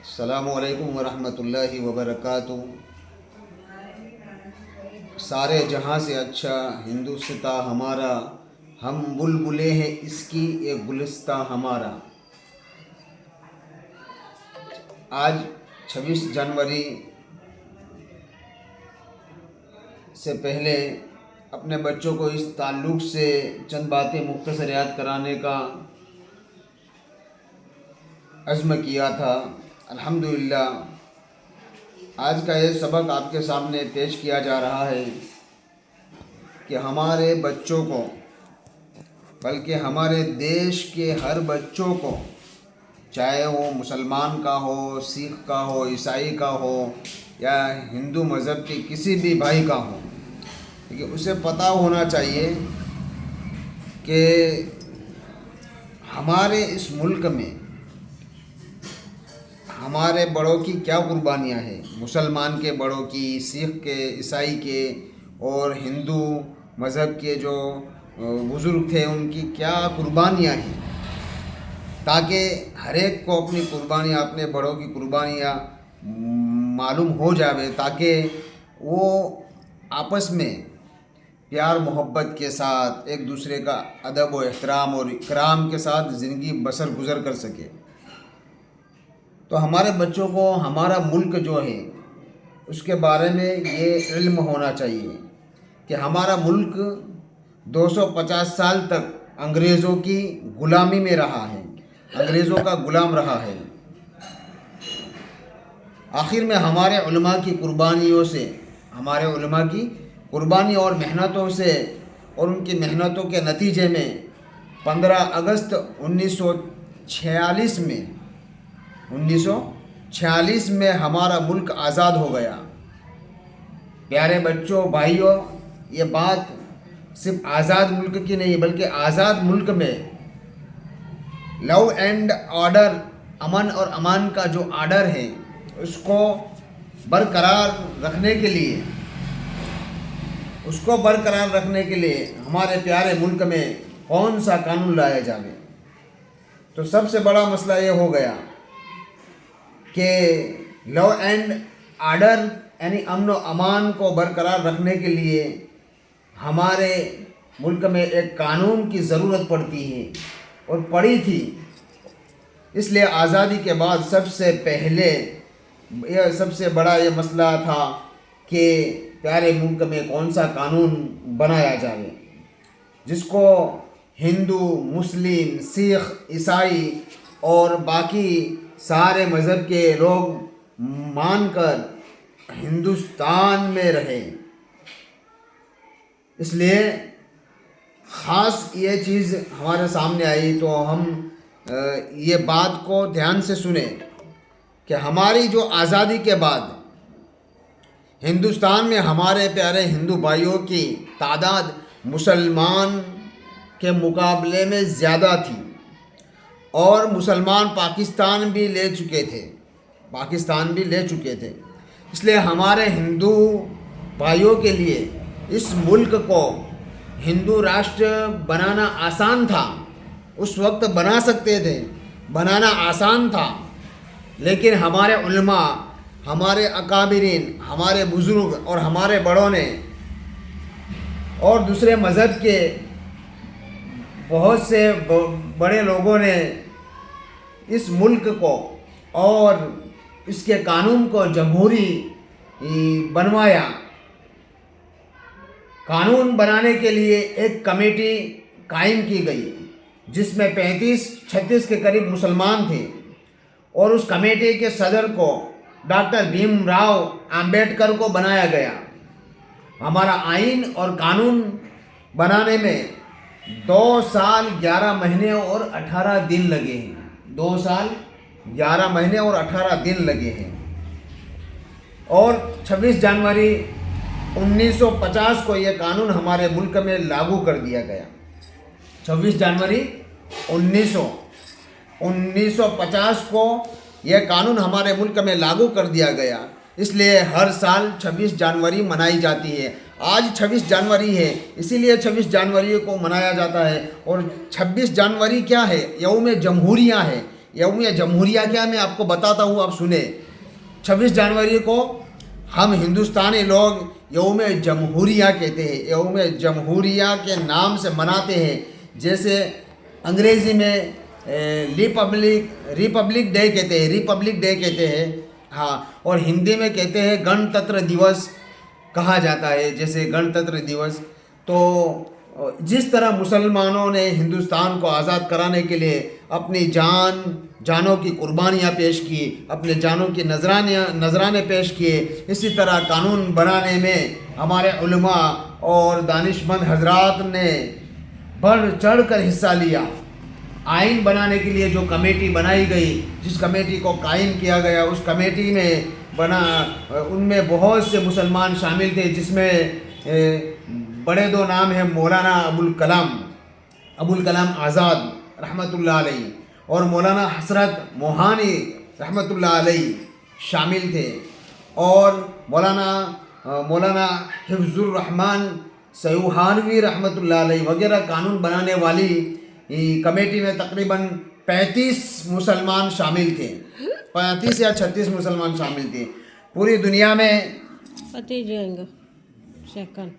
السلام علیکم ورحمۃ اللہ وبرکاتہ۔ سارے جہاں سے اچھا ہندوستاں ہمارا، ہم بلبلیں ہیں اس کی ایک گلستہ ہمارا۔ آج 26 جنوری سے پہلے اپنے بچوں کو اس تعلق سے چند باتیں مختصر یاد کرانے کا عزم کیا تھا۔ الحمدللہ آج کا یہ سبق آپ کے سامنے پیش کیا جا رہا ہے کہ ہمارے بچوں کو، بلکہ ہمارے دیش کے ہر بچوں کو، چاہے وہ مسلمان کا ہو، سکھ کا ہو، عیسائی کا ہو یا ہندو مذہب کے کسی بھی بھائی کا ہو، لیکن اسے پتہ ہونا چاہیے کہ ہمارے اس ملک میں ہمارے بڑوں کی کیا قربانیاں ہیں، مسلمان کے بڑوں کی، سکھ کے، عیسائی کے اور ہندو مذہب کے جو بزرگ تھے ان کی کیا قربانیاں ہیں، تاکہ ہر ایک کو اپنی قربانیاں، اپنے بڑوں کی قربانیاں معلوم ہو جاوے، تاکہ وہ آپس میں پیار محبت کے ساتھ ایک دوسرے کا ادب و احترام اور اکرام کے ساتھ زندگی گزر کر سکے۔ تو ہمارے بچوں کو ہمارا ملک جو ہے اس کے بارے میں یہ علم ہونا چاہیے کہ ہمارا ملک 250 سال تک انگریزوں کی غلامی میں رہا ہے، انگریزوں کا غلام رہا ہے۔ آخر میں ہمارے علماء کی قربانیوں سے، ہمارے علماء کی قربانی اور محنتوں سے اور ان کی محنتوں کے نتیجے میں 15 اگست 1946 میں ہمارا ملک آزاد ہو گیا۔ پیارے بچوں، بھائیوں، یہ بات صرف آزاد ملک کی نہیں بلکہ آزاد ملک میں لاء اینڈ آرڈر، امن اور امان کا جو آرڈر ہے اس کو برقرار رکھنے کے لیے ہمارے پیارے ملک میں کون سا قانون لایا جائے۔ تو سب سے بڑا مسئلہ یہ ہو گیا کہ لاء اینڈ آرڈر یعنی امن و امان کو برقرار رکھنے کے لیے ہمارے ملک میں ایک قانون کی ضرورت پڑتی ہے اور پڑی تھی۔ اس لیے آزادی کے بعد سب سے بڑا یہ مسئلہ تھا کہ پیارے ملک میں کون سا قانون بنایا جائے جس کو ہندو، مسلم، سکھ، عیسائی اور باقی سارے مذہب کے لوگ مان کر ہندوستان میں رہے۔ اس لیے خاص یہ چیز ہمارے سامنے آئی تو ہم یہ بات کو دھیان سے سنیں کہ ہماری جو آزادی کے بعد ہندوستان میں ہمارے پیارے ہندو بھائیوں کی تعداد مسلمان کے مقابلے میں زیادہ تھی اور مسلمان پاکستان بھی لے چکے تھے۔ اس لیے ہمارے ہندو بھائیوں کے لیے اس ملک کو ہندو راشٹر بنانا آسان تھا، اس وقت بنا سکتے تھے، بنانا آسان تھا، لیکن ہمارے علماء، ہمارے اکابرین، ہمارے بزرگ اور ہمارے بڑوں نے اور دوسرے مذہب کے بہت سے بڑے لوگوں نے اس ملک کو اور اس کے قانون کو جمہوری بنوایا۔ قانون بنانے کے لیے ایک کمیٹی قائم کی گئی جس میں 35-36 کے قریب مسلمان تھے، اور اس کمیٹی کے صدر کو ڈاکٹر بھیم راؤ امبیڈکر کو بنایا گیا۔ ہمارا آئین اور قانون بنانے میں 2 سال 11 مہینے اور 18 دن لگے ہیں۔ 2 سال 11 مہینے اور 18 دن لگے ہیں، اور 26 جنوری 1950 کو یہ قانون ہمارے ملک میں لاگو کر دیا گیا۔ 26 جنوری 1950 کو یہ قانون ہمارے ملک میں لاگو کر دیا گیا۔ اس لیے ہر سال 26 جنوری منائی جاتی ہے۔ آج 26 جنوری ہے، اسی لیے 26 جنوری کو منایا جاتا ہے۔ اور 26 جنوری کیا ہے؟ یوم جمہوریہ ہے۔ یوم جمہوریہ کیا میں آپ کو بتاتا ہوں, آپ سنیں. 26 جنوری کو ہم ہندوستانی لوگ یوم جمہوریہ کہتے ہیں, یوم جمہوریہ کے نام سے مناتے ہیں. جیسے انگریزی میں ریپبلک ڈے کہتے ہیں, ریپبلک ڈے کہتے ہیں, ہاں, اور ہندی میں کہتے ہیں گنتنتر دیوس کہا جاتا ہے, جیسے گنتنتر دیوس. تو جس طرح مسلمانوں نے ہندوستان کو آزاد کرانے کے لیے اپنی جانوں کی قربانیاں پیش کی, اپنے جانوں کی نذرانے پیش کیے, اسی طرح قانون بنانے میں ہمارے علماء اور دانشمند حضرات نے بڑھ چڑھ کر حصہ لیا. آئین بنانے کے لیے جو کمیٹی بنائی گئی, جس کمیٹی کو قائم کیا گیا, اس کمیٹی میں ان میں بہت سے مسلمان شامل تھے, جس میں بڑے دو نام ہیں, مولانا ابوالکلام آزاد رحمۃ اللہ علیہ اور مولانا حسرت موہانی رحمۃ اللہ علیہ شامل تھے, اور مولانا حفظ الرحمن سیوہانوی رحمۃ اللہ علیہ وغیرہ. قانون بنانے والی کمیٹی میں تقریباً 35 مسلمان شامل تھے, 35 یا 36 مسلمان شامل تھے. پوری دنیا میں پتہ جائیں گا سیکنڈ